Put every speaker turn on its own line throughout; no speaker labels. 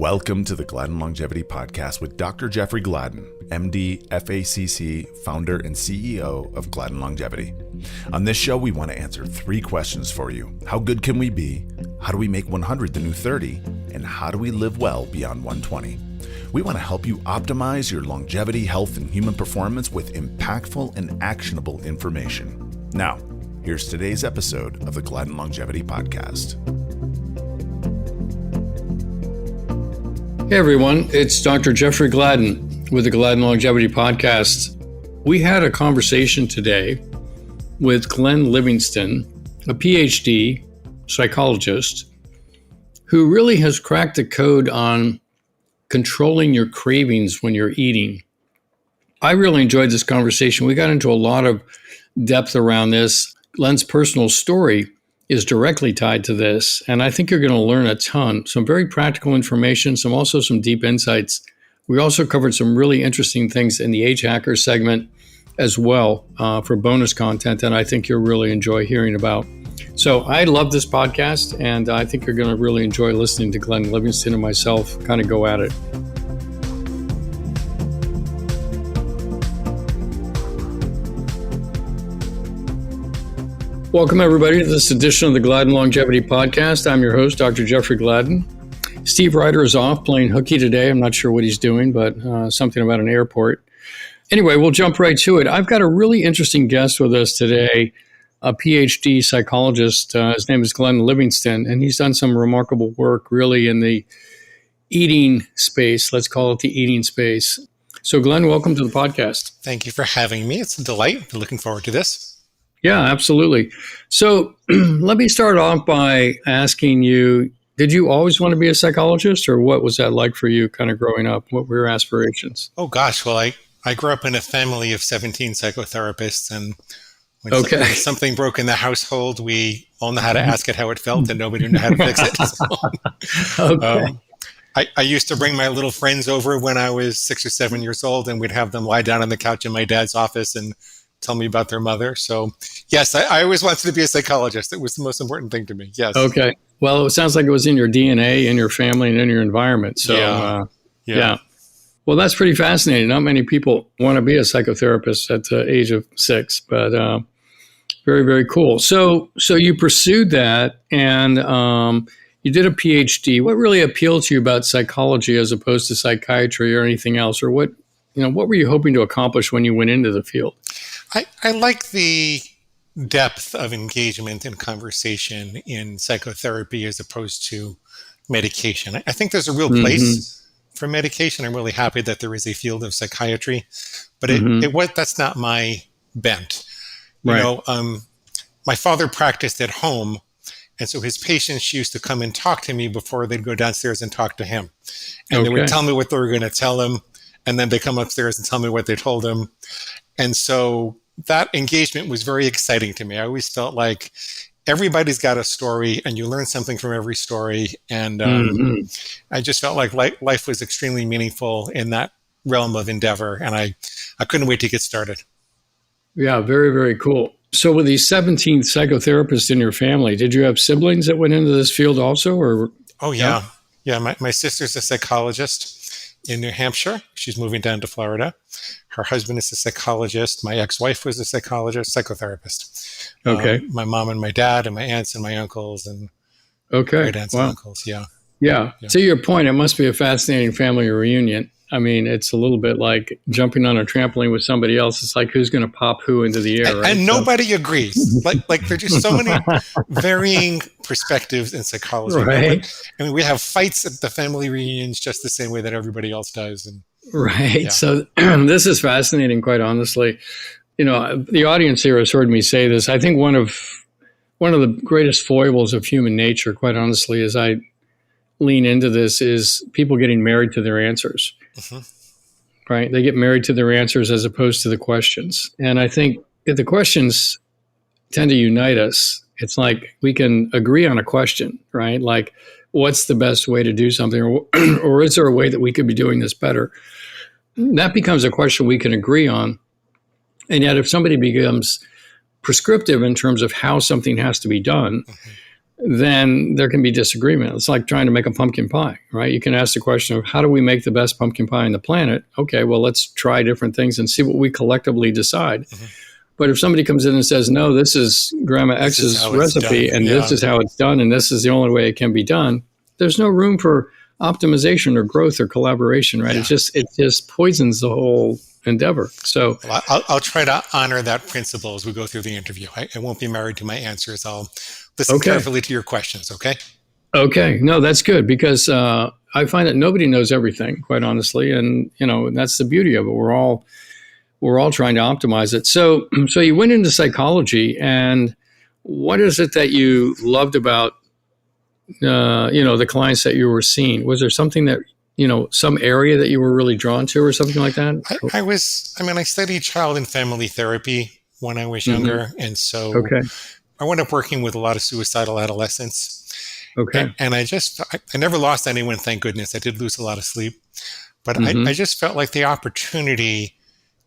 Welcome to the Gladden Longevity Podcast with Dr. Jeffrey Gladden, MD, FACC, founder and CEO of Gladden Longevity. On this show, we want to answer 3 questions for you. How good can we be? How do we make 100 the new 30? And how do we live well beyond 120? We want to help you optimize your longevity, health, and human performance with impactful and actionable information. Now, here's today's episode of the Gladden Longevity Podcast.
Hey everyone, it's Dr. Jeffrey Gladden with the Gladden Longevity Podcast. We had a conversation today with Glenn Livingston, a Ph.D. psychologist, who really has cracked the code on controlling your cravings when you're eating. I really enjoyed this conversation. We got into a lot of depth around this. Glenn's personal story is directly tied to this, and I think you're going to learn a ton. Some very practical information, some deep insights. We also covered some really interesting things in the Age Hacker segment as well for bonus content, and I think you'll really enjoy hearing about. So I love this podcast, and I think you're going to really enjoy listening to Glenn Livingston and myself kind of go at it. Welcome, everybody, to this edition of the Gladden Longevity Podcast. I'm your host, Dr. Jeffrey Gladden. Steve Ryder is off playing hooky today. I'm not sure what he's doing, but something about an airport. Anyway, we'll jump right to it. I've got a really interesting guest with us today, a Ph.D. psychologist. His name is Glenn Livingston, and he's done some remarkable work really in the eating space. Let's call it the eating space. So, Glenn, welcome to the podcast.
Thank you for having me. It's a delight. I'm looking forward to this.
Yeah, absolutely. So let me start off by asking you, did you always want to be a psychologist, or what was that like for you kind of growing up? What were your aspirations?
Oh, gosh. Well, I grew up in a family of 17 psychotherapists, and when something broke in the household, we all know how to ask it how it felt, and nobody knew how to fix it. I used to bring my little friends over when I was 6 or 7 years old, and we'd have them lie down on the couch in my dad's office and tell me about their mother. So yes, I always wanted to be a psychologist. It was the most important thing to me. Yes. Okay.
Well, it sounds like it was in your DNA, in your family, and in your environment. So yeah. Well, that's pretty fascinating. Not many people want to be a psychotherapist at the age of 6, but very, very cool. So you pursued that, and you did a PhD. What really appealed to you about psychology as opposed to psychiatry or anything else? Or what were you hoping to accomplish when you went into the field?
I like the depth of engagement and conversation in psychotherapy as opposed to medication. I think there's a real place for medication. I'm really happy that there is a field of psychiatry, but that's not my bent.
Right.
My father practiced at home, and so his patients used to come and talk to me before they'd go downstairs and talk to him. And they would tell me what they were going to tell him, and then they come upstairs and tell me what they told him. And so that engagement was very exciting to me. I always felt like everybody's got a story, and you learn something from every story. And I just felt like life was extremely meaningful in that realm of endeavor. And I couldn't wait to get started.
Yeah, very, very cool. So with these 17 psychotherapists in your family, did you have siblings that went into this field also? Or?
Oh, yeah. Yeah, my sister's a psychologist in New Hampshire. She's moving down to Florida. Her husband is a psychologist. My ex-wife was a psychotherapist.
Okay.
My mom and my dad and my aunts and my uncles and great aunts and uncles.
Yeah. To your point, it must be a fascinating family reunion. I mean, it's a little bit like jumping on a trampoline with somebody else. It's like who's going to pop who into the air, right?
And nobody agrees. Like there's just so many varying perspectives in psychology.
Right.
I mean, we have fights at the family reunions just the same way that everybody else does.
Right. Yeah. So this is fascinating, quite honestly. The audience here has heard me say this. I think one of the greatest foibles of human nature, quite honestly, as I lean into this, is people getting married to their answers. Right? They get married to their answers as opposed to the questions. And I think if the questions tend to unite us, it's like we can agree on a question, right? Like, what's the best way to do something? Or is there a way that we could be doing this better? That becomes a question we can agree on. And yet if somebody becomes prescriptive in terms of how something has to be done, then there can be disagreement. It's like trying to make a pumpkin pie, right? You can ask the question of how do we make the best pumpkin pie on the planet? Okay, well, let's try different things and see what we collectively decide. Mm-hmm. But if somebody comes in and says, no, this is Grandma X's recipe and this is how it's done and this is the only way it can be done, there's no room for optimization or growth or collaboration, right? Yeah. It just poisons the whole endeavor. So
I'll try to honor that principle as we go through the interview. I won't be married to my answers. I'll listen carefully to your questions, okay?
Okay. No, that's good because I find that nobody knows everything, quite honestly. And, that's the beauty of it. We're all trying to optimize it. So you went into psychology, and what is it that you loved about, the clients that you were seeing? Was there something that, some area that you were really drawn to or something like that?
I studied child and family therapy when I was younger. Mm-hmm. And so I wound up working with a lot of suicidal adolescents. Okay. And I never lost anyone, thank goodness. I did lose a lot of sleep. But mm-hmm. I just felt like the opportunity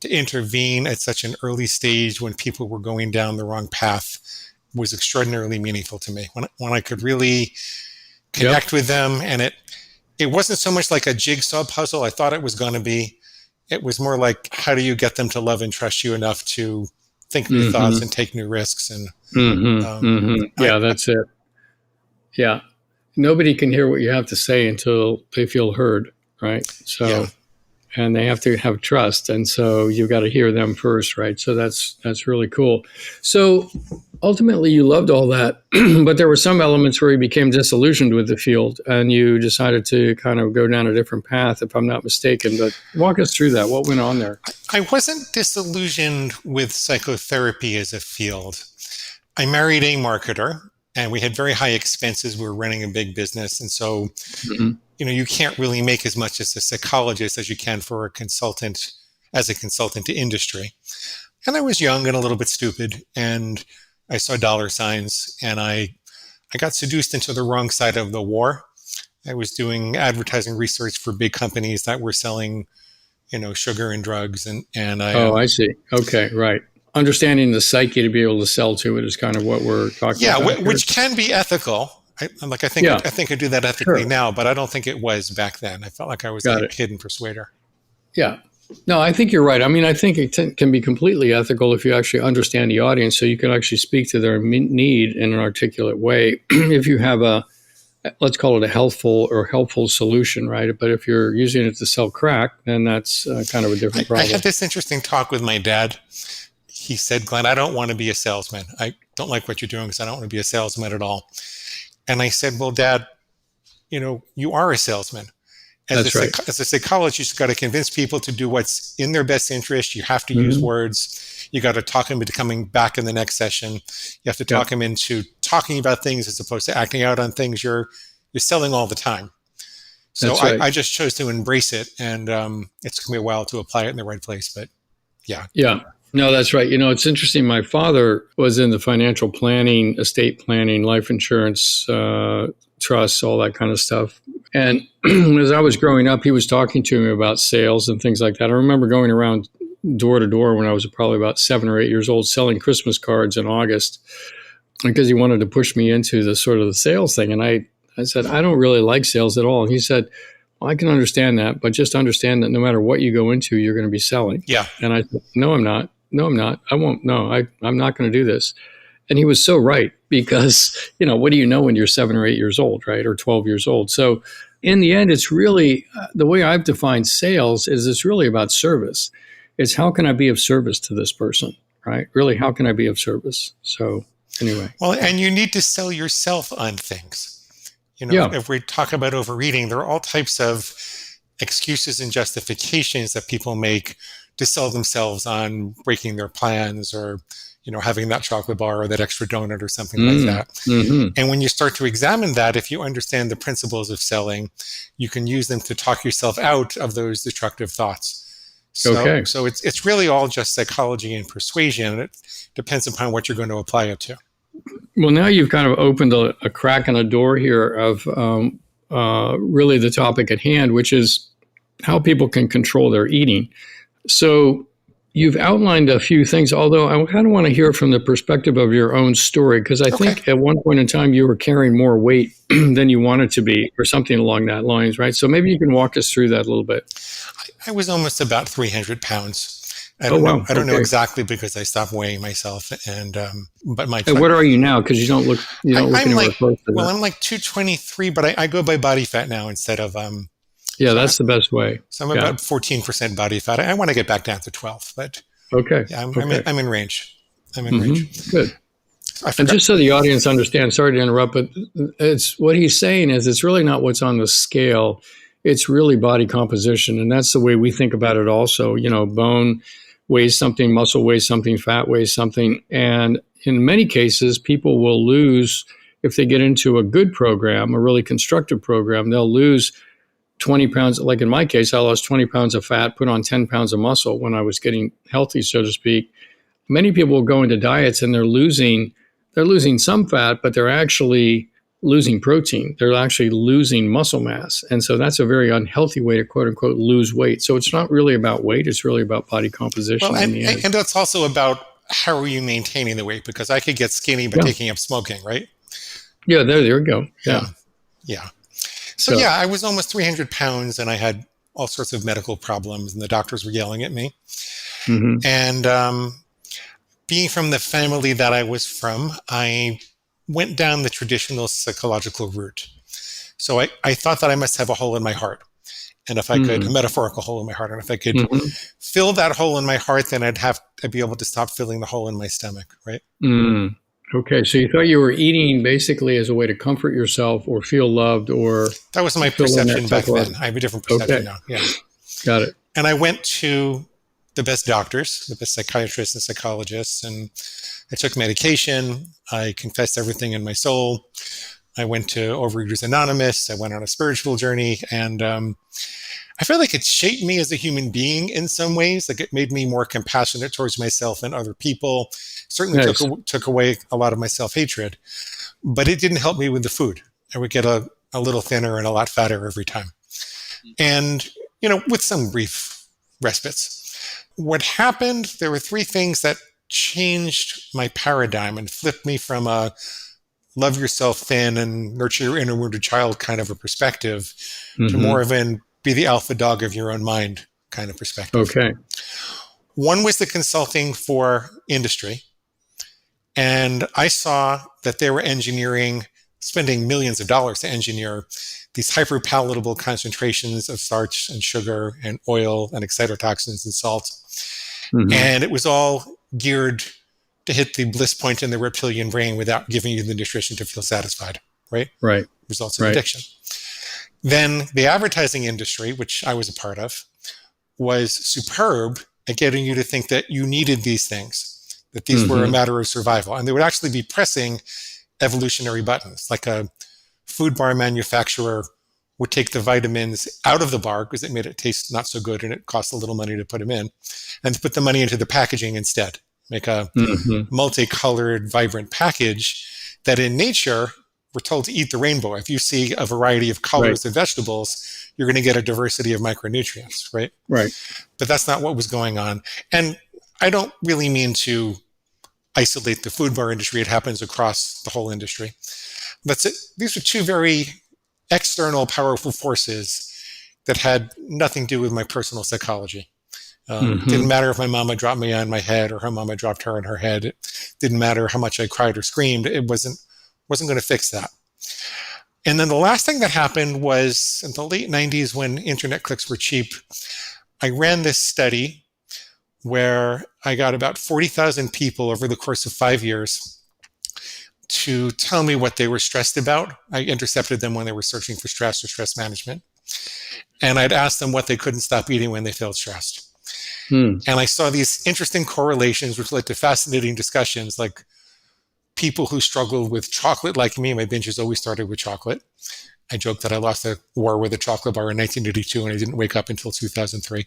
to intervene at such an early stage when people were going down the wrong path was extraordinarily meaningful to me. When I could really connect with them, and it wasn't so much like a jigsaw puzzle I thought it was going to be. It was more like, how do you get them to love and trust you enough to think new mm-hmm. thoughts and take new risks? And
that's it. Yeah. Nobody can hear what you have to say until they feel heard, right? So, and they have to have trust. And so you've got to hear them first, right? So that's really cool. So ultimately you loved all that, but there were some elements where you became disillusioned with the field and you decided to kind of go down a different path, if I'm not mistaken. But walk us through that. What went on there?
I wasn't disillusioned with psychotherapy as a field. I married a marketer, and we had very high expenses. We were running a big business. And so, mm-hmm. You can't really make as much as a psychologist as you can for a consultant to industry. And I was young and a little bit stupid, and I saw dollar signs, and I got seduced into the wrong side of the war. I was doing advertising research for big companies that were selling, sugar and drugs. And
I see. Okay. Right. Understanding the psyche to be able to sell to it is kind of what we're talking about.
Yeah, which can be ethical. I think I do that ethically now, but I don't think it was back then. I felt like I was a kid and persuader.
Yeah. No, I think you're right. I mean, I think it can be completely ethical if you actually understand the audience, so you can actually speak to their need in an articulate way. If you have let's call it a helpful solution, right? But if you're using it to sell crack, then that's kind of a different problem.
I had this interesting talk with my dad. He said, Glenn, I don't want to be a salesman. I don't like what you're doing because I don't want to be a salesman at all. And I said, well, Dad, you are a salesman. As a psychologist, you've got to convince people to do what's in their best interest. You have to mm-hmm. use words. You got to talk them into coming back in the next session. You have to talk them into talking about things as opposed to acting out on things you're selling all the time. So I just chose to embrace it, and it's going to be a while to apply it in the right place. But yeah.
Yeah. No, that's right. It's interesting. My father was in the financial planning, estate planning, life insurance, trusts, all that kind of stuff. And as I was growing up, he was talking to me about sales and things like that. I remember going around door to door when I was probably about 7 or 8 years old, selling Christmas cards in August, because he wanted to push me into the sort of the sales thing. And I said, I don't really like sales at all. And he said, well, I can understand that, but just understand that no matter what you go into, you're going to be selling.
Yeah.
And I said, no, I'm not. I won't. No, I'm not going to do this. And he was so right, because, what do you know when you're 7 or 8 years old, right? Or 12 years old. So in the end, it's really, the way I've defined sales is it's really about service. It's how can I be of service to this person, right? Really, how can I be of service? So anyway.
Well, and you need to sell yourself on things. If we talk about overeating, there are all types of excuses and justifications that people make to sell themselves on breaking their plans, or, having that chocolate bar or that extra donut or something like that. Mm-hmm. And when you start to examine that, if you understand the principles of selling, you can use them to talk yourself out of those destructive thoughts. So it's really all just psychology and persuasion. It depends upon what you're going to apply it to.
Well, now you've kind of opened a crack in a door here of really the topic at hand, which is how people can control their eating. So, you've outlined a few things, although I kind of want to hear from the perspective of your own story, because I think at one point in time you were carrying more weight than you wanted to be, or something along that lines, right? So maybe you can walk us through that a little bit.
I was almost about 300 pounds. I don't know exactly because I stopped weighing myself. And but
what are you now? Because you don't look anywhere close to that.
I'm like 223, but I go by body fat now instead of
yeah, that's the best way.
So I'm about 14% body fat. I want to get back down to 12, but yeah, I'm in range. I'm in range.
Good. And just so the audience understands, sorry to interrupt, but it's what he's saying is it's really not what's on the scale. It's really body composition. And that's the way we think about it also. You know, bone weighs something, muscle weighs something, fat weighs something. And in many cases, people will lose, if they get into a good program, a really constructive program, they'll lose 20 pounds. Like in my case, I lost 20 pounds of fat, put on 10 pounds of muscle when I was getting healthy, so to speak. Many people will go into diets and they're losing some fat, but they're actually losing protein. They're actually losing muscle mass. And so that's a very unhealthy way to, quote unquote, lose weight. So it's not really about weight. It's really about body composition.
Well, and it's also about how are you maintaining the weight? Because I could get skinny by taking up smoking, right?
Yeah, there you go. Yeah.
So I was almost 300 pounds and I had all sorts of medical problems and the doctors were yelling at me. Mm-hmm. And being from the family that I was from, I went down the traditional psychological route. So I thought that I must have a hole in my heart. And if I could, a metaphorical hole in my heart, and if I could fill that hole in my heart, then I'd be able to stop filling the hole in my stomach, right?
Mm. Okay, so you thought you were eating basically as a way to comfort yourself or feel loved, or
that was my perception back then. I have a different perception now. Yeah,
got it.
And I went to the best doctors, the best psychiatrists and psychologists, and I took medication. I confessed everything in my soul. I went to Overeaters Anonymous. I went on a spiritual journey, and I feel like it shaped me as a human being in some ways. Like it made me more compassionate towards myself and other people. Certainly took away a lot of my self-hatred, but it didn't help me with the food. I would get a little thinner and a lot fatter every time. And, with some brief respites. What happened, there were three things that changed my paradigm and flipped me from a love yourself thin and nurture your inner wounded child kind of a perspective to more of an be the alpha dog of your own mind kind of perspective.
Okay.
One was the consulting for industry. And I saw that they were spending millions of dollars to engineer these hyperpalatable concentrations of starch and sugar and oil and excitotoxins and salt. And it was all geared to hit the bliss point in the reptilian brain without giving you the nutrition to feel satisfied, right?
Right.
Results in addiction. Then the advertising industry, which I was a part of, was superb at getting you to think that you needed these things, that these were a matter of survival. And they would actually be pressing evolutionary buttons, like a food bar manufacturer would take the vitamins out of the bar because it made it taste not so good and it cost a little money to put them in, and put the money into the packaging instead. Make a multicolored, vibrant package that in nature, we're told to eat the rainbow. If you see a variety of colors of vegetables, you're going to get a diversity of micronutrients, right? Right. But that's not what was going on. And I don't really mean to isolate the food bar industry. It happens across the whole industry. But these are two very external, powerful forces that had nothing to do with my personal psychology. Didn't matter if my mama dropped me on my head or her mama dropped her on her head. It didn't matter how much I cried or screamed. It wasn't going to fix that. And then the last thing that happened was in the late 90s when internet clicks were cheap, I ran this study where I got about 40,000 people over the course of 5 years to tell me what they were stressed about. I intercepted them when they were searching for stress or stress management. And I'd ask them what they couldn't stop eating when they felt stressed. And I saw these interesting correlations, which led to fascinating discussions, like people who struggled with chocolate like me. My binges always started with chocolate. I joked that I lost a war with a chocolate bar in 1982 and I didn't wake up until 2003.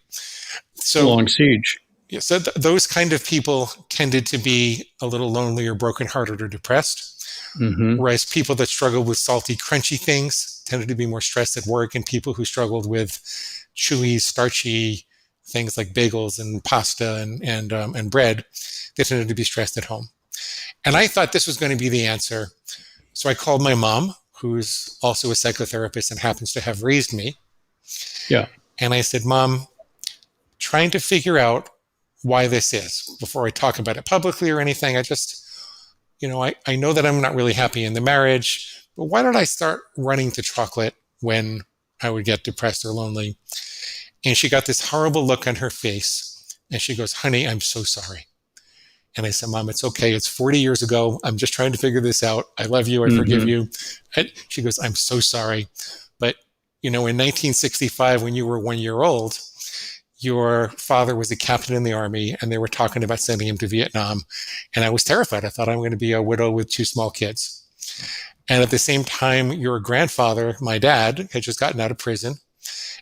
So
long siege.
Yeah, so those kind of people tended to be a little lonely or brokenhearted or depressed. Whereas people that struggled with salty, crunchy things tended to be more stressed at work, and people who struggled with chewy, starchy, things like bagels and pasta and bread, they tended to be stressed at home. And I thought this was going to be the answer. So I called my mom, who's also a psychotherapist and happens to have raised me.
Yeah.
And I said, Mom, trying to figure out why this is before I talk about it publicly or anything. I just, I know that I'm not really happy in the marriage, but why did I start running to chocolate when I would get depressed or lonely? And she got this horrible look on her face and she goes, honey, I'm so sorry. And I said, Mom, it's okay. It's 40 years ago. I'm just trying to figure this out. I love you. I forgive you. And she goes, I'm so sorry. But, in 1965, when you were 1 year old, your father was a captain in the army and they were talking about sending him to Vietnam. And I was terrified. I thought I'm going to be a widow with 2 small kids. And at the same time, your grandfather, my dad, had just gotten out of prison.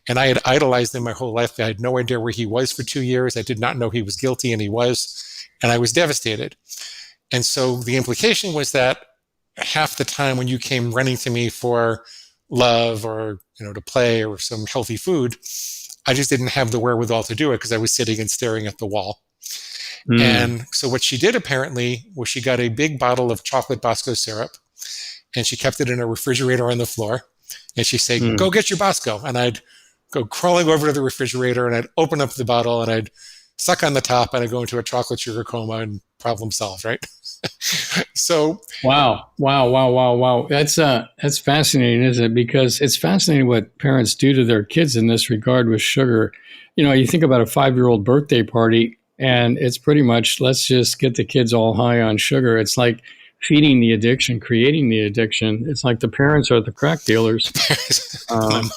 And I had idolized him my whole life. I had no idea where he was for 2 years. I did not know he was guilty, and he was. And I was devastated. And so the implication was that half the time when you came running to me for love or, to play or some healthy food, I just didn't have the wherewithal to do it because I was sitting and staring at the wall. And so what she did apparently was she got a big bottle of chocolate Bosco syrup and she kept it in a refrigerator on the floor. And she'd say, go get your Bosco. And I'd go crawling over to the refrigerator and I'd open up the bottle and I'd suck on the top and I'd go into a chocolate sugar coma and problem solved, right? So
wow. That's fascinating, isn't it? Because it's fascinating what parents do to their kids in this regard with sugar. You think about a 5-year-old birthday party and it's pretty much, let's just get the kids all high on sugar. It's like feeding the addiction, creating the addiction. It's like the parents are the crack dealers.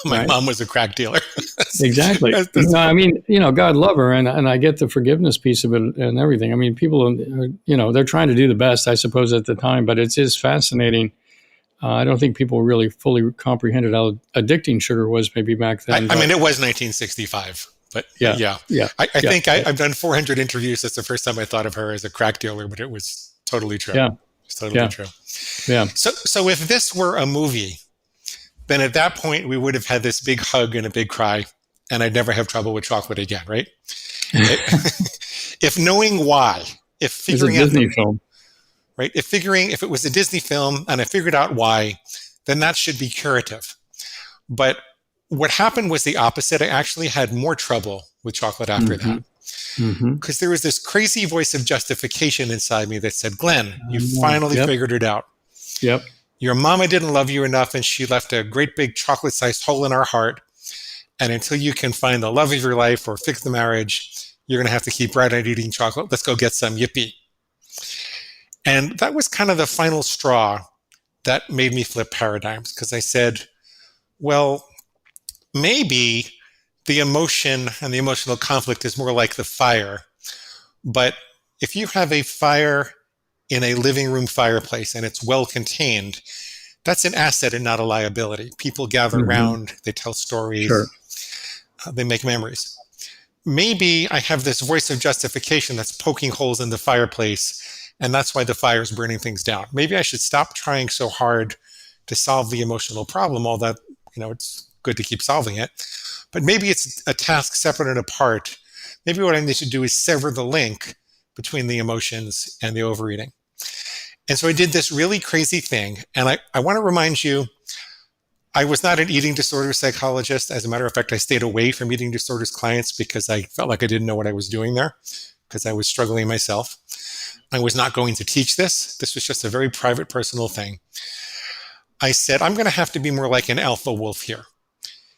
My mom was a crack dealer.
Exactly. God love her, and I get the forgiveness piece of it and everything. People, they're trying to do the best, I suppose, at the time, but it is fascinating. I don't think people really fully comprehended how addicting sugar was maybe back then.
It was 1965. But yeah. I think I've done 400 interviews. That's the first time I thought of her as a crack dealer, but it was totally true.
Yeah.
It's totally true.
Yeah.
So if this were a movie, then at that point we would have had this big hug and a big cry, and I'd never have trouble with chocolate again, right? If knowing why, if figuring
out Disney film,
right? If it was a Disney film and I figured out why, then that should be curative. But what happened was the opposite. I actually had more trouble with chocolate after that. Because there was this crazy voice of justification inside me that said, Glenn, you finally figured it out.
Yep.
Your mama didn't love you enough and she left a great big chocolate-sized hole in our heart. And until you can find the love of your life or fix the marriage, you're going to have to keep right on eating chocolate. Let's go get some. Yippee. And that was kind of the final straw that made me flip paradigms, because I said, well, maybe the emotion and the emotional conflict is more like the fire. But if you have a fire in a living room fireplace and it's well contained, that's an asset and not a liability. People gather around, they tell stories, they make memories. Maybe I have this voice of justification that's poking holes in the fireplace, and that's why the fire is burning things down. Maybe I should stop trying so hard to solve the emotional problem, although it's good to keep solving it. But maybe it's a task separate and apart. Maybe what I need to do is sever the link between the emotions and the overeating. And so I did this really crazy thing. And I want to remind you, I was not an eating disorder psychologist. As a matter of fact, I stayed away from eating disorders clients because I felt like I didn't know what I was doing there, because I was struggling myself. I was not going to teach this. This was just a very private, personal thing. I said, I'm going to have to be more like an alpha wolf here.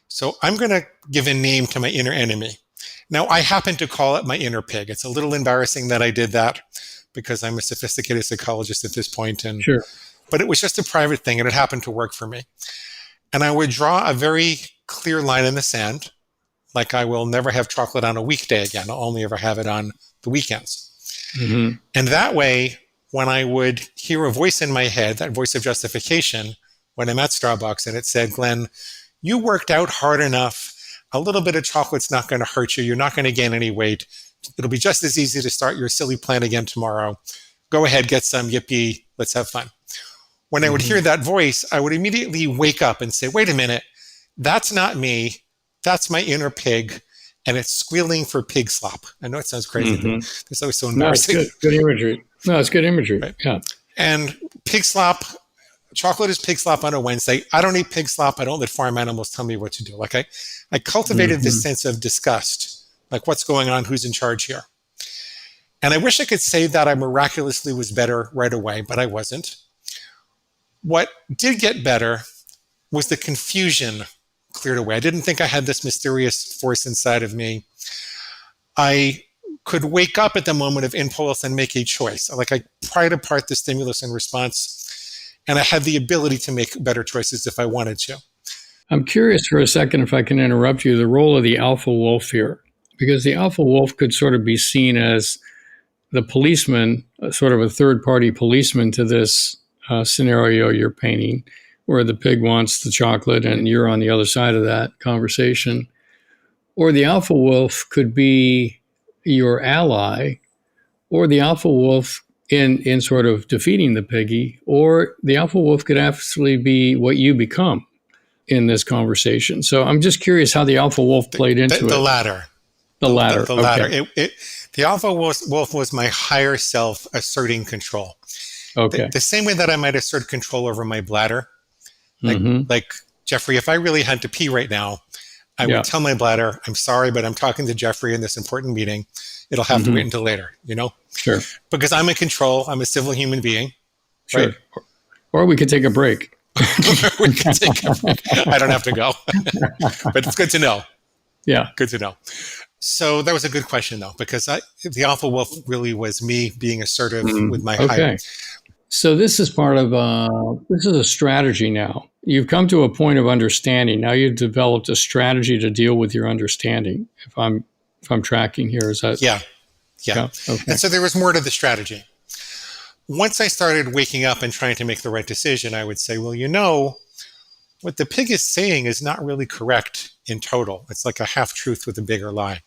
So I'm going to give a name to my inner enemy. Now, I happen to call it my inner pig. It's a little embarrassing that I did that because I'm a sophisticated psychologist at this point. But it was just a private thing, and it happened to work for me. And I would draw a very clear line in the sand, like I will never have chocolate on a weekday again. I'll only ever have it on the weekends. And that way, when I would hear a voice in my head, that voice of justification, when I'm at Starbucks and it said, Glenn, you worked out hard enough. A little bit of chocolate's not going to hurt you. You're not going to gain any weight. It'll be just as easy to start your silly plan again tomorrow. Go ahead, get some. Yippee. Let's have fun. When I would hear that voice, I would immediately wake up and say, wait a minute, that's not me. That's my inner pig. and it's squealing for pig slop. I know it sounds crazy, but it's always so
No,
embarrassing.
it's good imagery. No, it's good imagery. Right? Yeah.
And pig slop, chocolate is pig slop on a Wednesday. I don't eat pig slop. I don't let farm animals tell me what to do. Like I cultivated this sense of disgust, like what's going on, who's in charge here. And I wish I could say that I miraculously was better right away, but I wasn't. What did get better was the confusion cleared away. I didn't think I had this mysterious force inside of me. I could wake up at the moment of impulse and make a choice. Like I pried apart the stimulus and response, and I had the ability to make better choices if I wanted to.
I'm curious for a second, if I can interrupt you, the role of the alpha wolf here, because the alpha wolf could sort of be seen as the policeman, sort of a third-party policeman to this scenario you're painting, where the pig wants the chocolate and you're on the other side of that conversation. Or the alpha wolf could be your ally, or the alpha wolf in sort of defeating the piggy, or the alpha wolf could actually be what you become in this conversation. So I'm just curious how the alpha wolf played into it.
The latter.
The latter.
The latter. The alpha wolf was my higher self asserting control.
Okay.
The same way that I might assert control over my bladder. Like Jeffrey, if I really had to pee right now, I would tell my bladder, I'm sorry, but I'm talking to Jeffrey in this important meeting. It'll have to wait until later,
Sure.
Because I'm in control. I'm a civil human being.
Sure.
Right?
Or we could take a break.
We could take a break. I don't have to go. But it's good to know.
Yeah.
Good to know. So that was a good question, though, because the alpha wolf really was me being assertive with my higher.
So this is part of this is a strategy now. You've come to a point of understanding. Now you've developed a strategy to deal with your understanding. If I'm tracking here, is that?
Yeah.
Okay.
And so there was more to the strategy. Once I started waking up and trying to make the right decision, I would say, well, what the pig is saying is not really correct in total. It's like a half truth with a bigger lie.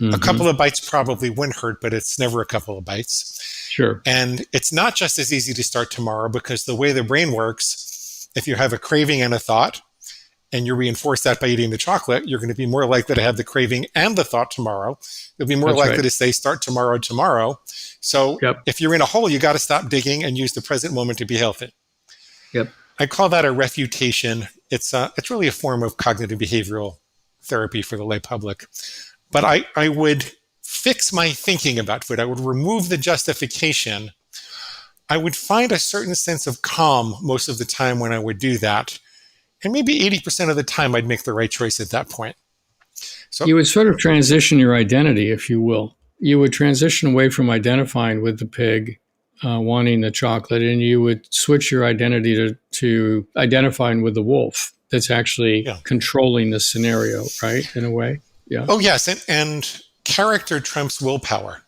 A couple of bites probably wouldn't hurt, but it's never a couple of bites.
Sure.
And it's not just as easy to start tomorrow, because the way the brain works, if you have a craving and a thought, and you reinforce that by eating the chocolate, you're going to be more likely to have the craving and the thought tomorrow. You'll be more likely to say, start tomorrow. So if you're in a hole, you got to stop digging and use the present moment to be healthy.
Yep.
I call that a refutation. It's really a form of cognitive behavioral therapy for the lay public. But I would fix my thinking about food. I would remove the justification. I would find a certain sense of calm most of the time when I would do that. And maybe 80% of the time I'd make the right choice at that point. So
you would sort of transition your identity, if you will. You would transition away from identifying with the pig, wanting the chocolate, and you would switch your identity to identifying with the wolf that's actually controlling the scenario, right, in a way? Yeah.
Oh, yes. And character trumps willpower.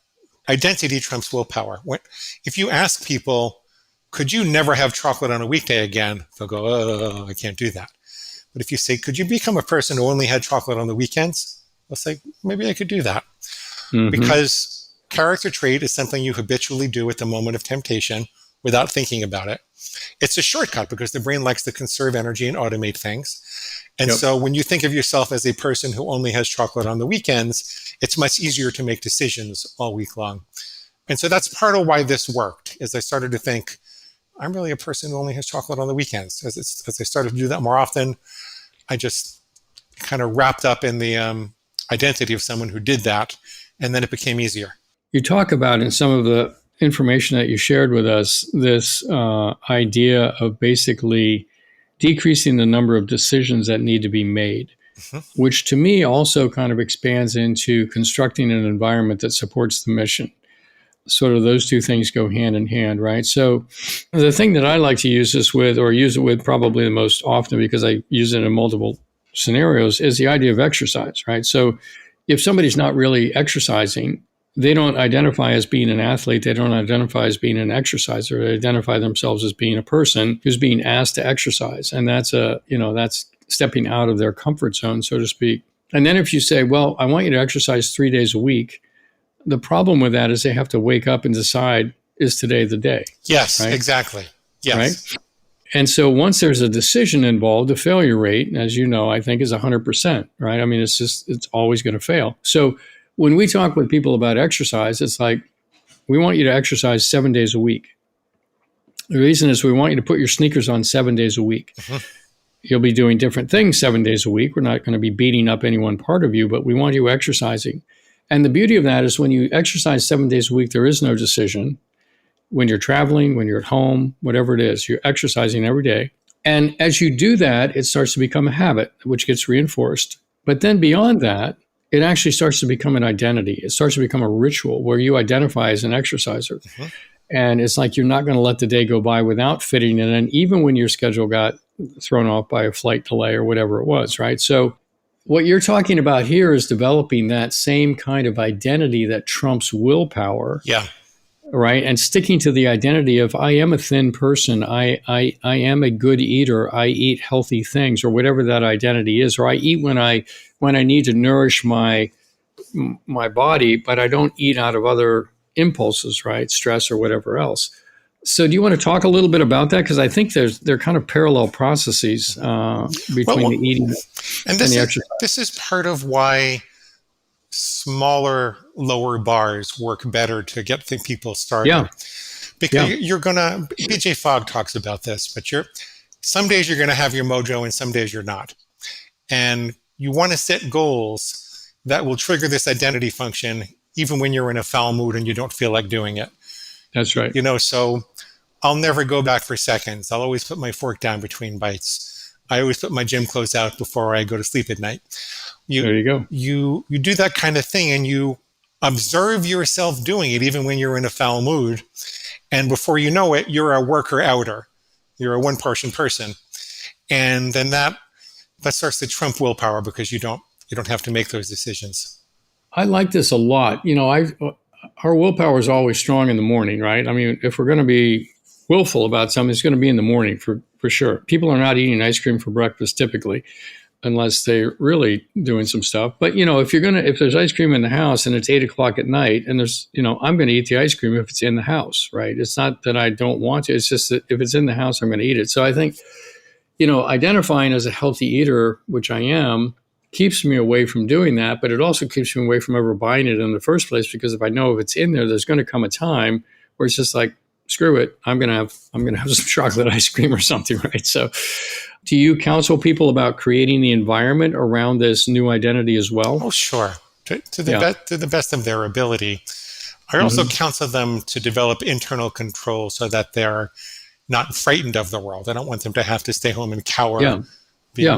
Identity trumps willpower. If you ask people, could you never have chocolate on a weekday again? They'll go, oh, I can't do that. But if you say, could you become a person who only had chocolate on the weekends? They'll say, maybe I could do that. Because character trait is something you habitually do at the moment of temptation without thinking about it. It's a shortcut because the brain likes to conserve energy and automate things. And so when you think of yourself as a person who only has chocolate on the weekends, it's much easier to make decisions all week long. And so that's part of why this worked, is I started to think, I'm really a person who only has chocolate on the weekends. As I started to do that more often, I just kind of wrapped up in the identity of someone who did that, and then it became easier.
You talk about in some of the information that you shared with us, this idea of basically decreasing the number of decisions that need to be made, which to me also kind of expands into constructing an environment that supports the mission. Sort of those two things go hand in hand, right? So the thing that I like to use this with, or use it with probably the most often because I use it in multiple scenarios, is the idea of exercise, right? So if somebody's not really exercising, they don't identify as being an athlete. They don't identify as being an exerciser. They identify themselves as being a person who's being asked to exercise. And that's that's stepping out of their comfort zone, so to speak. And then if you say, well, I want you to exercise 3 days a week, the problem with that is they have to wake up and decide, is today the day?
Yes,
right?
exactly. Yes.
Right? And so once there's a decision involved, the failure rate, as you know, I think is 100%, right? I mean, it's always going to fail. So when we talk with people about exercise, it's like, we want you to exercise 7 days a week. The reason is we want you to put your sneakers on 7 days a week. Mm-hmm. You'll be doing different things 7 days a week. We're not going to be beating up any one part of you, but we want you exercising. And the beauty of that is when you exercise 7 days a week, there is no decision. When you're traveling, when you're at home, whatever it is, you're exercising every day. And as you do that, it starts to become a habit, which gets reinforced. But then beyond that, it actually starts to become an identity. It starts to become a ritual where you identify as an exerciser. Mm-hmm. And it's like you're not going to let the day go by without fitting it in, even when your schedule got thrown off by a flight delay or whatever it was, right? So what you're talking about here is developing that same kind of identity that trumps willpower.
Yeah.
Right. And sticking to the identity of I am a thin person. I am a good eater. I eat healthy things, or whatever that identity is. Or I eat when I need to nourish my body, but I don't eat out of other impulses, right? Stress or whatever else. So do you want to talk a little bit about that? Because I think they're kind of parallel processes between the eating and the exercise.
This is part of why smaller, lower bars work better to get people started.
Yeah.
Because you're going to, BJ Fogg talks about this, but some days you're going to have your mojo and some days you're not. And you want to set goals that will trigger this identity function even when you're in a foul mood and you don't feel like doing it.
That's right.
So I'll never go back for seconds. I'll always put my fork down between bites. I always put my gym clothes out before I go to sleep at night.
There you go.
You do that kind of thing and you observe yourself doing it even when you're in a foul mood. And before you know it, you're a worker-outer. You're a one-portion person. And then that starts to trump willpower because you don't have to make those decisions.
I like this a lot. Our willpower is always strong in the morning, right? I mean, if we're going to be willful about something, it's going to be in the morning for sure. People are not eating ice cream for breakfast typically, unless they're really doing some stuff. But, if there's ice cream in the house and it's 8:00 at night and there's, I'm going to eat the ice cream if it's in the house, right? It's not that I don't want to. It's just that if it's in the house, I'm going to eat it. So I think, identifying as a healthy eater, which I am, keeps me away from doing that, but it also keeps me away from ever buying it in the first place, because if I know if it's in there, there's going to come a time where it's just like, screw it, I'm going to have some chocolate ice cream or something, right? So do you counsel people about creating the environment around this new identity as well?
Oh, sure. To the best of their ability. I also counsel them to develop internal control so that they're not frightened of the world. I don't want them to have to stay home and cower,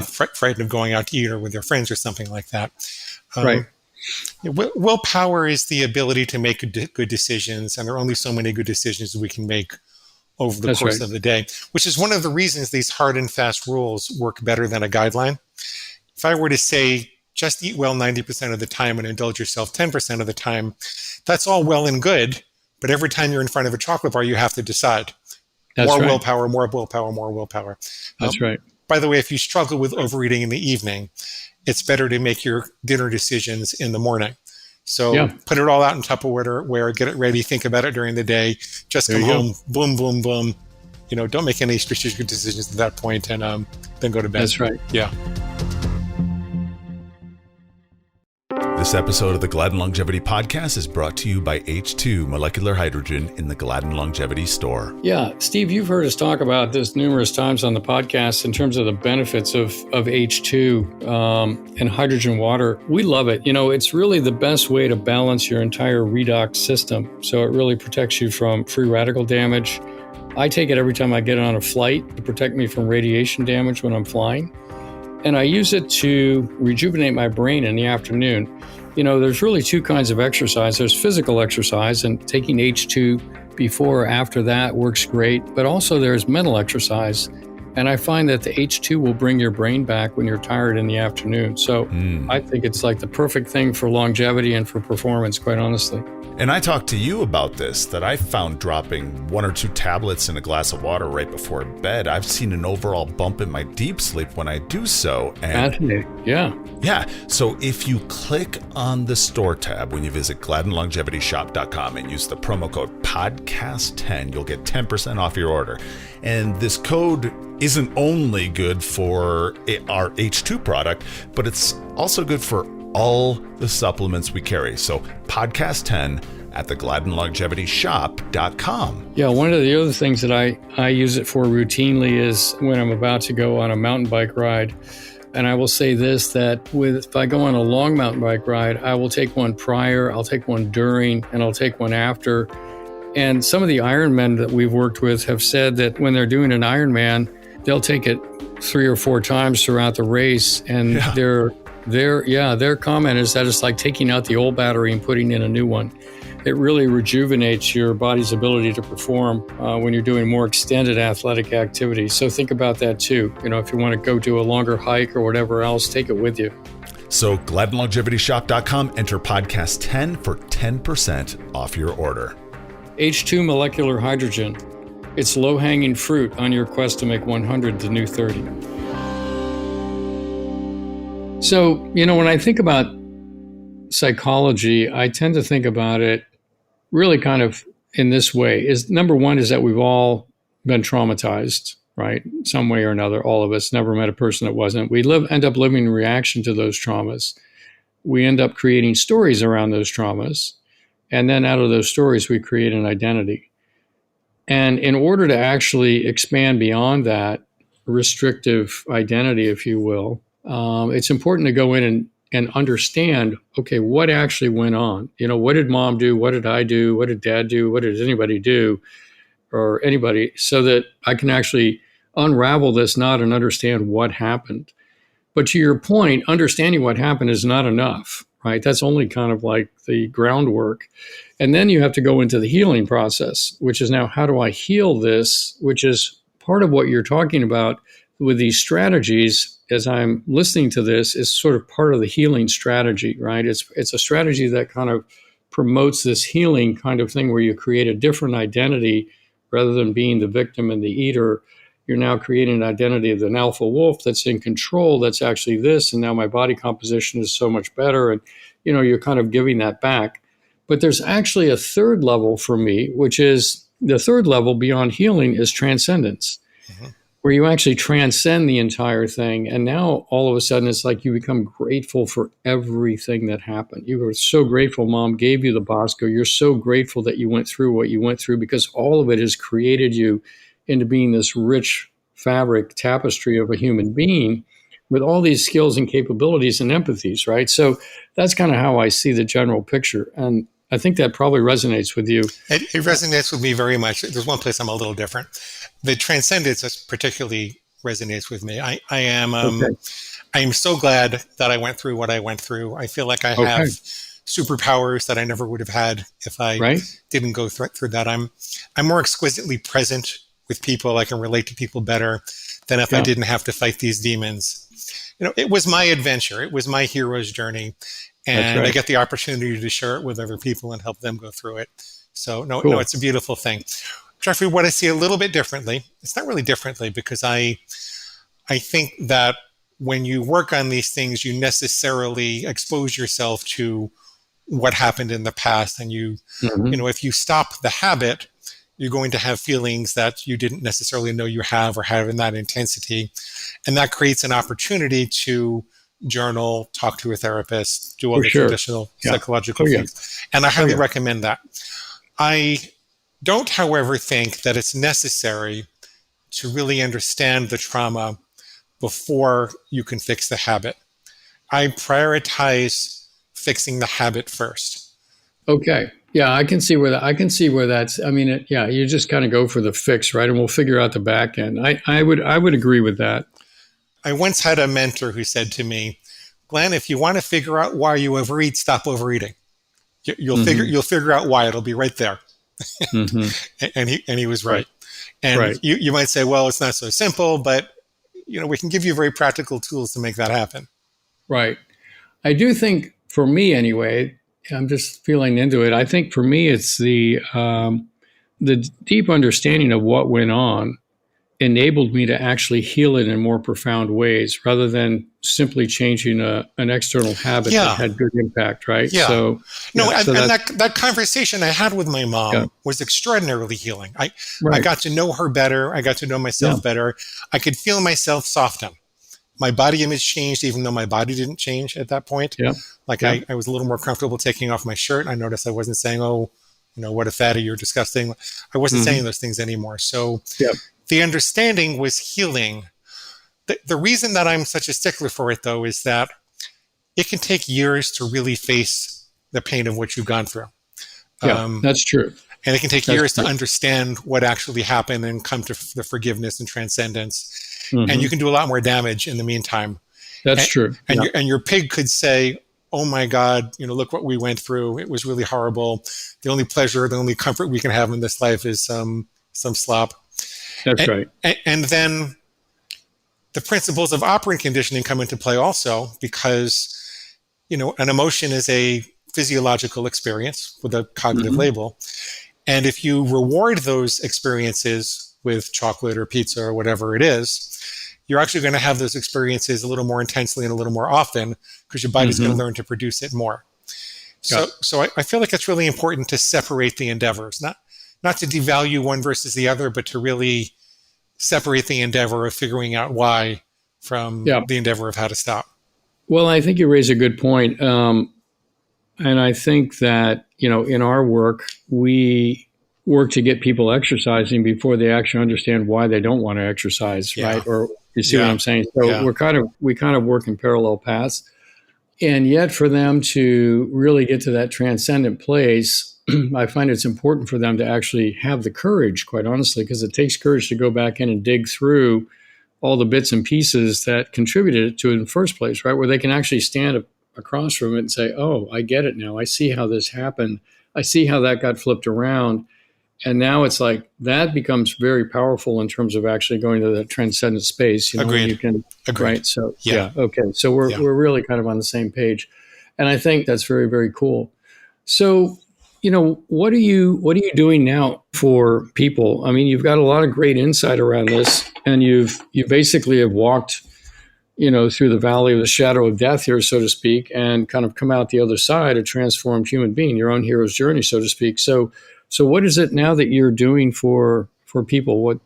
frightened of going out to eat or with their friends or something like that.
Right.
Willpower is the ability to make good decisions, and there are only so many good decisions we can make over the course of the day, which is one of the reasons these hard and fast rules work better than a guideline. If I were to say, just eat well 90% of the time and indulge yourself 10% of the time, that's all well and good, but every time you're in front of a chocolate bar, you have to decide. Willpower, more willpower, more willpower.
That's right.
By the way, if you struggle with overeating in the evening, it's better to make your dinner decisions in the morning. So put it all out in Tupperware, get it ready, think about it during the day, just come home, boom, boom, boom. Don't make any strategic decisions at that point and then go to bed.
That's right.
Yeah.
This episode of the Gladden Longevity Podcast is brought to you by H2 Molecular Hydrogen in the Gladden Longevity store.
Yeah, Steve, you've heard us talk about this numerous times on the podcast in terms of the benefits of H2 and hydrogen water. We love it. It's really the best way to balance your entire redox system. So it really protects you from free radical damage. I take it every time I get on a flight to protect me from radiation damage when I'm flying. And I use it to rejuvenate my brain in the afternoon. There's really two kinds of exercise. There's physical exercise, and taking H2 before or after that works great. But also there's mental exercise. And I find that the H2 will bring your brain back when you're tired in the afternoon. So I think it's like the perfect thing for longevity and for performance, quite honestly.
And I talked to you about this, that I found dropping 1 or 2 tablets in a glass of water right before bed. I've seen an overall bump in my deep sleep when I do so. And
fascinating. Yeah.
Yeah. So if you click on the store tab when you visit GladdenLongevityShop.com and use the promo code podcast10, you'll get 10% off your order. And this code isn't only good for our H2 product, but it's also good for all the supplements we carry. So podcast10 at the GladdenLongevityShop.com.
Yeah, one of the other things that I use it for routinely is when I'm about to go on a mountain bike ride. And I will say this, that if I go on a long mountain bike ride, I will take one prior, I'll take one during, and I'll take one after. And some of the Ironmen that we've worked with have said that when they're doing an Ironman, they'll take it 3 or 4 times throughout the race. And their comment is that it's like taking out the old battery and putting in a new one. It really rejuvenates your body's ability to perform when you're doing more extended athletic activity. So think about that too. If you want to go do a longer hike or whatever else, take it with you.
So GladdenLongevityShop.com, enter podcast 10 for 10% off your order.
H2 molecular hydrogen. It's low-hanging fruit on your quest to make 100 the new 30. So, when I think about psychology, I tend to think about it really kind of in this way. Number one is that we've all been traumatized, right? Some way or another, all of us. Never met a person that wasn't. We end up living in reaction to those traumas. We end up creating stories around those traumas. And then out of those stories, we create an identity. And in order to actually expand beyond that restrictive identity, if you will, it's important to go in and understand, okay, what actually went on? What did mom do? What did I do? What did dad do? What did anybody do? Or anybody, so that I can actually unravel this knot and understand what happened. But to your point, understanding what happened is not enough, right? That's only kind of like the groundwork. And then you have to go into the healing process, which is now, how do I heal this? Which is part of what you're talking about with these strategies. As I'm listening to this, is sort of part of the healing strategy, right? It's a strategy that kind of promotes this healing kind of thing where you create a different identity rather than being the victim and the eater. You're now creating an identity of an alpha wolf that's in control, that's actually this, and now my body composition is so much better. And, you're kind of giving that back. But there's actually a third level for me, which is the third level beyond healing is transcendence. Mm-hmm. Where you actually transcend the entire thing. And now all of a sudden, it's like you become grateful for everything that happened. You were so grateful mom gave you the Bosco. You're so grateful that you went through what you went through, because all of it has created you into being this rich fabric tapestry of a human being with all these skills and capabilities and empathies, right? So that's kind of how I see the general picture. And I think that probably resonates with you.
It resonates with me very much. There's one place I'm a little different. The transcendence particularly resonates with me. I am so glad that I went through what I went through. I feel like I have superpowers that I never would have had if I didn't go through that. I'm more exquisitely present with people. I can relate to people better than if I didn't have to fight these demons. It was my adventure. It was my hero's journey. And I get the opportunity to share it with other people and help them go through it. So, no, it's a beautiful thing. Jeffrey, what I see a little bit differently, it's not really differently, because I think that when you work on these things, you necessarily expose yourself to what happened in the past. And if you stop the habit, you're going to have feelings that you didn't necessarily know you have or have in that intensity. And that creates an opportunity to journal, talk to a therapist, do all the traditional psychological things. And I highly recommend that. I don't, however, think that it's necessary to really understand the trauma before you can fix the habit. I prioritize fixing the habit first.
Okay. Yeah, I can see where that's, you just kind of go for the fix, right? And we'll figure out the back end. I would agree with that.
I once had a mentor who said to me, Glenn, if you want to figure out why you overeat, stop overeating. You'll figure out why. It'll be right there. And he was right. And you might say, well, it's not so simple, but we can give you very practical tools to make that happen.
Right. I do think, for me anyway, I'm just feeling into it. I think for me, it's the deep understanding of what went on enabled me to actually heal it in more profound ways rather than simply changing an external habit that had good impact, right?
Yeah.
So
that conversation I had with my mom was extraordinarily healing. I got to know her better. I got to know myself better. I could feel myself soften. My body image changed, even though my body didn't change at that point. Yeah. I was a little more comfortable taking off my shirt. I noticed I wasn't saying, oh, what a fatty, you're disgusting. I wasn't saying those things anymore. So the understanding was healing. The reason that I'm such a stickler for it, though, is that it can take years to really face the pain of what you've gone through.
Yeah, that's true.
And it can take years to understand what actually happened and come to the forgiveness and transcendence. And you can do a lot more damage in the meantime.
That's true.
And your pig could say, oh my God, look what we went through. It was really horrible. The only pleasure, the only comfort we can have in this life is some slop.
That's right.
And then the principles of operant conditioning come into play also because, an emotion is a physiological experience with a cognitive label. And if you reward those experiences with chocolate or pizza or whatever it is, you're actually going to have those experiences a little more intensely and a little more often because your body's going to learn to produce it more. So I feel like it's really important to separate the endeavors, not to devalue one versus the other, but to really separate the endeavor of figuring out why from the endeavor of how to stop.
Well, I think you raise a good point. And I think that, in our work, we work to get people exercising before they actually understand why they don't want to exercise, right? Or you see what I'm saying? So we kind of work in parallel paths. And yet for them to really get to that transcendent place, I find it's important for them to actually have the courage, quite honestly, because it takes courage to go back in and dig through all the bits and pieces that contributed to it in the first place, right? Where they can actually stand across from it and say, oh, I get it now. I see how this happened. I see how that got flipped around. And now it's like that becomes very powerful in terms of actually going to that transcendent space.
Agreed.
You can,
Agreed.
Right. So, okay. So we're really kind of on the same page. And I think that's very, very cool. So, what are you doing now for people? I mean, you've got a lot of great insight around this, and you basically have walked, through the valley of the shadow of death here, so to speak, and kind of come out the other side a transformed human being, your own hero's journey, so to speak. So what is it now that you're doing for people? What?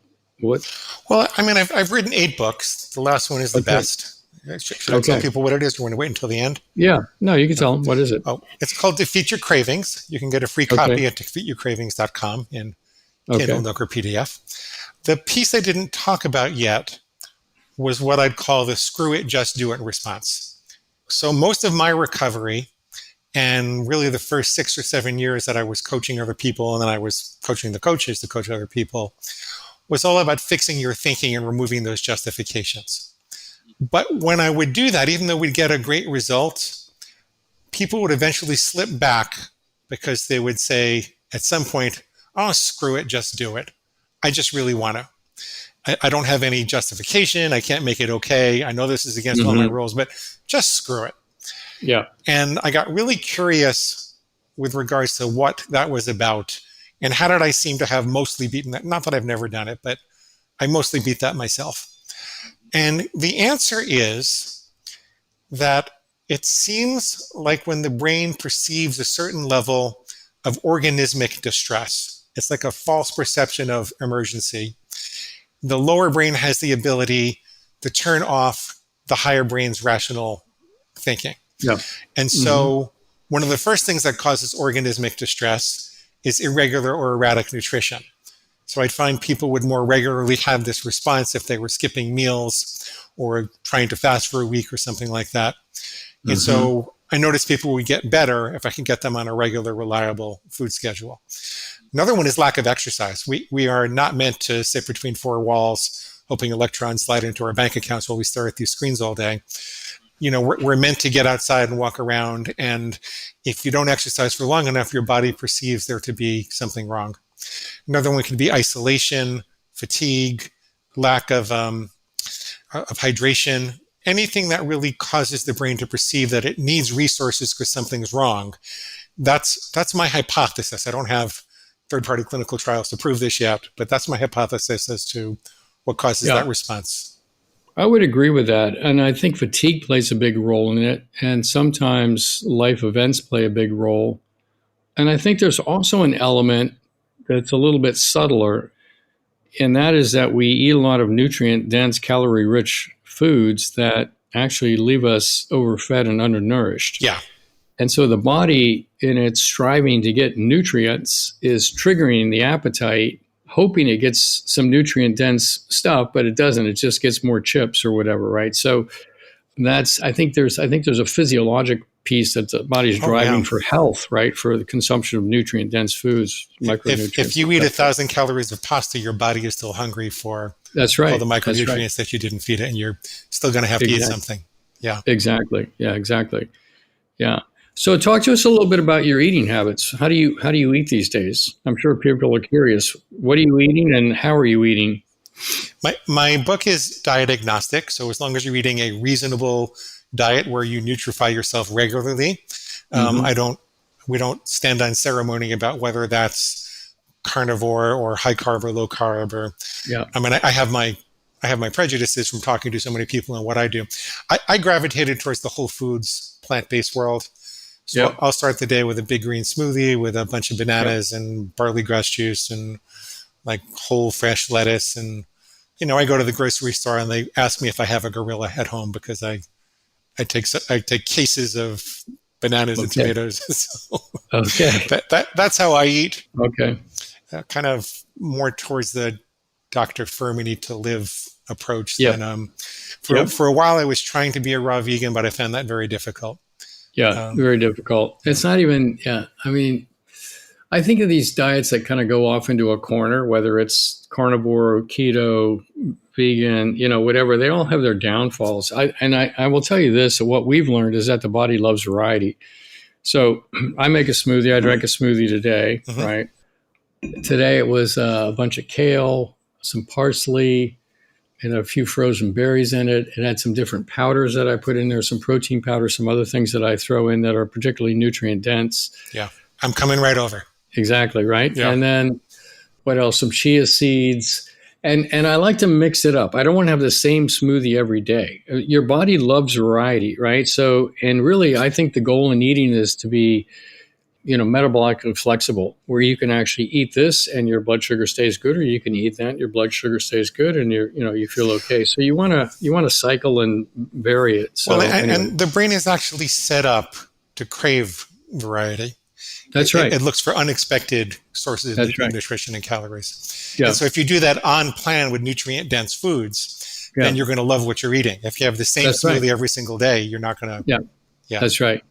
Well, I mean, I've written 8 books. The last one is the best. Should I tell people what it is? Do you want to wait until the end?
Yeah. No, you can tell them. What is it?
Oh, it's called Defeat Your Cravings. You can get a free copy at defeatyourcravings.com in Kindle, Nook, or PDF. The piece I didn't talk about yet was what I'd call the screw it, just do it response. So most of my recovery, and really the first 6 or 7 years that I was coaching other people, and then I was coaching the coaches to coach other people, was all about fixing your thinking and removing those justifications. But when I would do that, even though we'd get a great result, people would eventually slip back because they would say at some point, oh, screw it, just do it. I just really want to. I don't have any justification. I can't make it okay. I know this is against all my rules, but just screw it.
Yeah.
And I got really curious with regards to what that was about and how did I seem to have mostly beaten that. Not that I've never done it, but I mostly beat that myself. And the answer is that it seems like when the brain perceives a certain level of organismic distress, it's like a false perception of emergency. The lower brain has the ability to turn off the higher brain's rational thinking.
Yeah.
And so one of the first things that causes organismic distress is irregular or erratic nutrition. So I'd find people would more regularly have this response if they were skipping meals or trying to fast for a week or something like that. And so I noticed people would get better if I could get them on a regular, reliable food schedule. Another one is lack of exercise. We are not meant to sit between 4 walls, hoping electrons slide into our bank accounts while we stare at these screens all day. We're meant to get outside and walk around. And if you don't exercise for long enough, your body perceives there to be something wrong. Another one could be isolation, fatigue, lack of hydration, anything that really causes the brain to perceive that it needs resources because something's wrong. That's my hypothesis. I don't have third-party clinical trials to prove this yet, but that's my hypothesis as to what causes that response.
I would agree with that. And I think fatigue plays a big role in it. And sometimes life events play a big role. And I think there's also an element that's a little bit subtler, and that is that we eat a lot of nutrient-dense, calorie-rich foods that actually leave us overfed and undernourished.
Yeah.
And so the body, in its striving to get nutrients, is triggering the appetite, hoping it gets some nutrient-dense stuff, but it doesn't. It just gets more chips or whatever, right? So I think there's a physiologic piece that the body's driving for health, right? For the consumption of nutrient-dense foods, micronutrients.
If you eat 1,000 calories of pasta, your body is still hungry for all the micronutrients that you didn't feed it, and you're still going to have to eat something. Yeah.
Exactly. Yeah, exactly. Yeah. So talk to us a little bit about your eating habits. How do you eat these days? I'm sure people are curious. What are you eating and how are you eating?
My book is Diet Agnostic. So as long as you're eating a reasonable diet where you nutrify yourself regularly, we don't stand on ceremony about whether that's carnivore or high carb or low carb I mean, I have my prejudices from talking to so many people and what I do. I gravitated towards the whole foods plant-based world. So I'll start the day with a big green smoothie with a bunch of bananas and barley grass juice and like whole fresh lettuce. And, I go to the grocery store and they ask me if I have a gorilla at home because I take cases of bananas and tomatoes. So that's how I eat.
Okay.
Kind of more towards the Dr. Furmany to live approach than, for a while I was trying to be a raw vegan, but I found that very difficult.
Yeah, very difficult. It's not even, I mean, I think of these diets that kind of go off into a corner, whether it's carnivore, keto, vegan, whatever, they all have their downfalls. I will tell you this, what we've learned is that the body loves variety. So I make a smoothie. I drank a smoothie today, right? Today it was a bunch of kale, some parsley, and a few frozen berries in it. It had some different powders that I put in there, some protein powder, some other things that I throw in that are particularly nutrient dense.
Yeah, I'm coming right over.
Exactly, right?
Yeah.
And then what else? Some chia seeds. And I like to mix it up. I don't want to have the same smoothie every day. Your body loves variety, right? So, and really, I think the goal in eating is to be metabolically flexible, where you can actually eat this and your blood sugar stays good, or you can eat that and your blood sugar stays good and you feel okay. So you want to cycle and vary it. So
and the brain is actually set up to crave variety.
That's right.
It looks for unexpected sources of nutrition and calories.
Yeah.
And so if you do that on plan with nutrient dense foods, then you're going to love what you're eating. If you have the same smoothie every single day, you're not going to. Yeah. That's
right.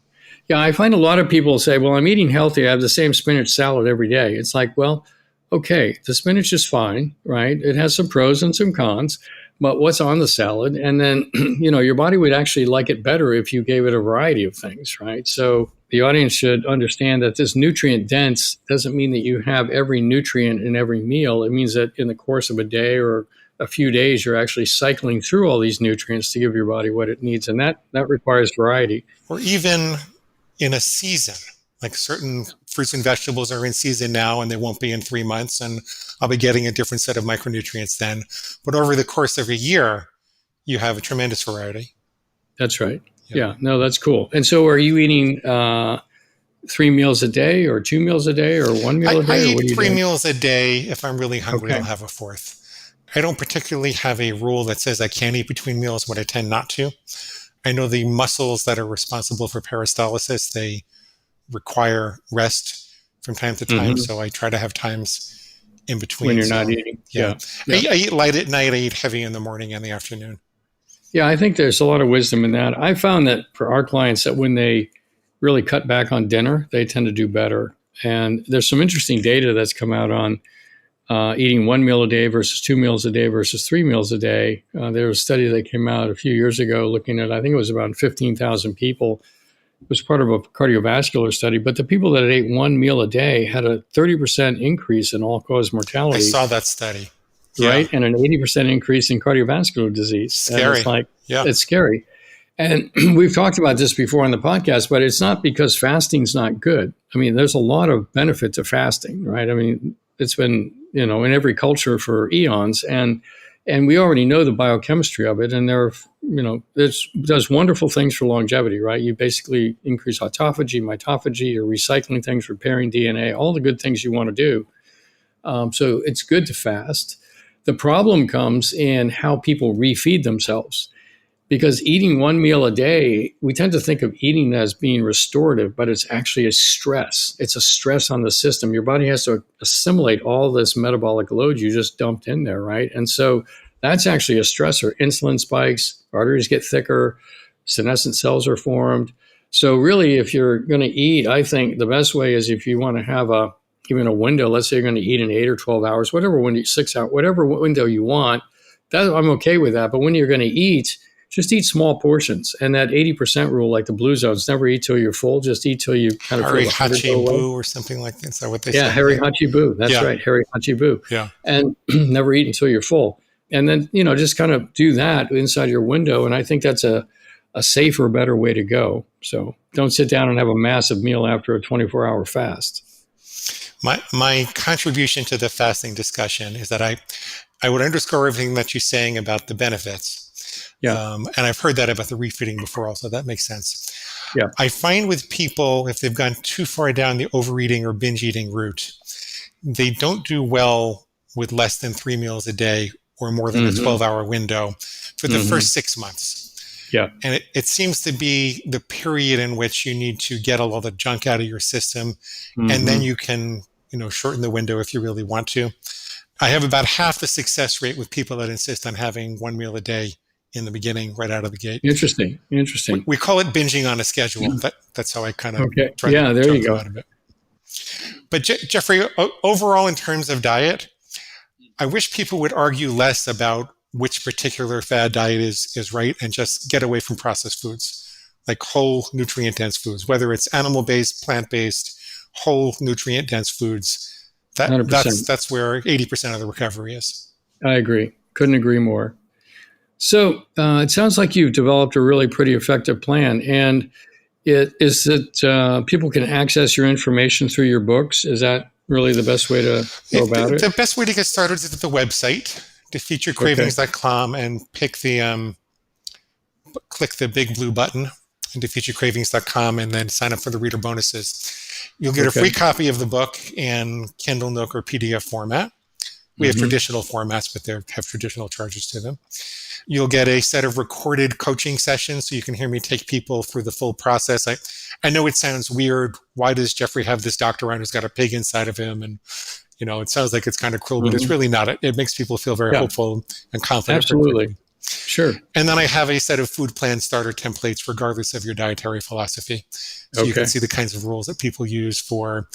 Yeah, I find a lot of people say, well, I'm eating healthy. I have the same spinach salad every day. It's like, well, okay, the spinach is fine, right? It has some pros and some cons, but what's on the salad? And then, your body would actually like it better if you gave it a variety of things, right? So the audience should understand that this nutrient dense doesn't mean that you have every nutrient in every meal. It means that in the course of a day or a few days, you're actually cycling through all these nutrients to give your body what it needs. And that requires variety.
Or even in a season, like certain fruits and vegetables are in season now and they won't be in 3 months, and I'll be getting a different set of micronutrients then. But over the course of a year, you have a tremendous variety.
That's right. Yeah. No, that's cool. And so are you eating 3 meals a day or 2 meals a day or 1 meal a day?
I eat 3 meals a day. If I'm really hungry, I'll have a fourth. I don't particularly have a rule that says I can't eat between meals, but I tend not to. I know the muscles that are responsible for peristalsis, they require rest from time to time. So I try to have times in between.
When you're not eating. Yeah.
I eat light at night. I eat heavy in the morning and the afternoon.
Yeah, I think there's a lot of wisdom in that. I found that for our clients that when they really cut back on dinner, they tend to do better. And there's some interesting data that's come out on eating 1 meal a day versus 2 meals a day versus 3 meals a day. There was a study that came out a few years ago looking at, I think it was about 15,000 people. It was part of a cardiovascular study, but the people that ate 1 meal a day had a 30% increase in all-cause mortality.
I saw that study.
right? And an 80% increase in cardiovascular disease.
Scary.
And it's scary. And we've talked about this before on the podcast, but it's not because fasting's not good. I mean, there's a lot of benefit to fasting, right? I mean, it's been, in every culture for eons, and we already know the biochemistry of it. And it does wonderful things for longevity, right? You basically increase autophagy, mitophagy, you're recycling things, repairing DNA, all the good things you want to do. So it's good to fast. The problem comes in how people refeed themselves. Because eating one meal a day, we tend to think of eating as being restorative, but it's actually a stress. It's a stress on the system. Your body has to assimilate all this metabolic load you just dumped in there, right? And so that's actually a stressor. Insulin spikes, arteries get thicker, senescent cells are formed. So really, if you're going to eat, I think the best way is if you want to have even a window, let's say you're going to eat in 8 or 12 hours, whatever window, 6 hours, whatever window you want, I'm okay with that. But when you're going to eat, just eat small portions. And that 80% rule, like the blue zones, never eat till you're full. Just eat till you kind of feel
Hachi-bu or something like that. Is that what they say?
Yeah, Hachi-bu. That's right, Hachi-bu.
Yeah.
And never eat until you're full. And then, just kind of do that inside your window. And I think that's a safer, better way to go. So don't sit down and have a massive meal after a 24-hour fast.
My contribution to the fasting discussion is that I would underscore everything that you're saying about the benefits.
Yeah.
And I've heard that about the refeeding before also. That makes sense.
Yeah.
I find with people, if they've gone too far down the overeating or binge eating route, they don't do well with less than 3 meals a day or more than a 12-hour window for the first 6 months.
Yeah.
And it seems to be the period in which you need to get a lot of the junk out of your system. And then you can, shorten the window if you really want to. I have about half the success rate with people that insist on having 1 meal a day in the beginning, right out of the gate.
Interesting.
We call it binging on a schedule. That's how I kind of
try to there you go.
Out of it. But Jeffrey, overall, in terms of diet, I wish people would argue less about which particular fad diet is right and just get away from processed foods, like whole nutrient-dense foods, whether it's animal-based, plant-based, whole nutrient-dense foods. That's where 80% of the recovery is.
I agree. Couldn't agree more. So it sounds like you've developed a really pretty effective plan, and people can access your information through your books. Is that really the best way to go about it?
The best way to get started is at the website, defeatyourcravings.com, and click the big blue button and defeatyourcravings.com, and then sign up for the reader bonuses. You'll get a free copy of the book in Kindle, Nook, or PDF format. We have traditional formats, but they have traditional charges to them. You'll get a set of recorded coaching sessions so you can hear me take people through the full process. I know it sounds weird. Why does Jeffrey have this doctor around who's got a pig inside of him? And, it sounds like it's kind of cruel, but it's really not. It makes people feel very hopeful and confident.
Absolutely. Sure.
And then I have a set of food plan starter templates regardless of your dietary philosophy. So you can see the kinds of rules that people use for,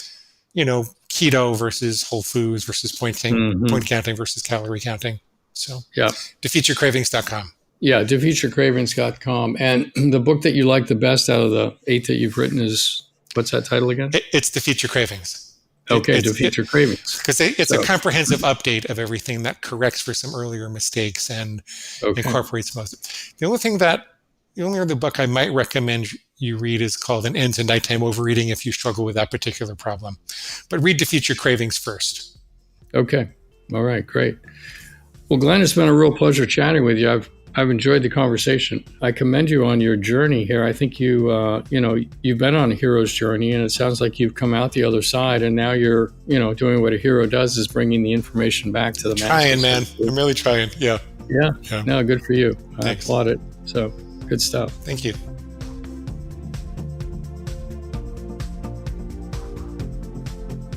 keto versus whole foods versus point counting versus calorie counting. So defeatyourcravings.com.
Yeah, defeatyourcravings.com. And the book that you like the best out of the 8 that you've written is, what's that title again?
It's Defeat Your Cravings.
Defeat Your Cravings.
Because it's a comprehensive update of everything that corrects for some earlier mistakes and incorporates most. The only other book I might recommend you read is called An End to Nighttime Overeating if you struggle with that particular problem. But read Defeat Your Cravings first. Okay.
All right. Great. Well, Glenn, it's been a real pleasure chatting with you. I've enjoyed the conversation. I commend you on your journey here. I think you've been on a hero's journey, and it sounds like you've come out the other side, and now you're, doing what a hero does, is bringing the information back to the masses.
Trying, man. I'm really trying. Yeah.
No, good for you. I applaud it. So good stuff.
Thank you.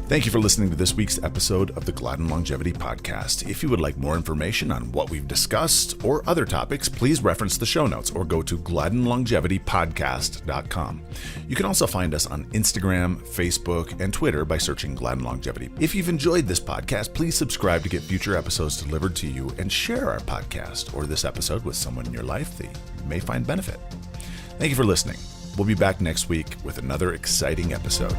Thank you for listening to this week's episode of the Gladden Longevity Podcast. If you would like more information on what we've discussed or other topics, please reference the show notes or go to GladdenLongevityPodcast.com. You can also find us on Instagram, Facebook, and Twitter by searching Gladden Longevity. If you've enjoyed this podcast, please subscribe to get future episodes delivered to you and share our podcast or this episode with someone in your life that you may find benefit. Thank you for listening. We'll be back next week with another exciting episode.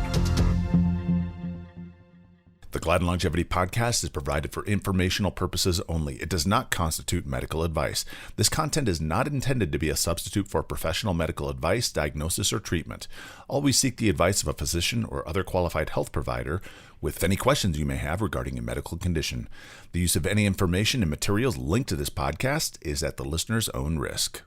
The Gladden Longevity Podcast is provided for informational purposes only. It does not constitute medical advice. This content is not intended to be a substitute for professional medical advice, diagnosis, or treatment. Always seek the advice of a physician or other qualified health provider with any questions you may have regarding a medical condition. The use of any information and materials linked to this podcast is at the listener's own risk.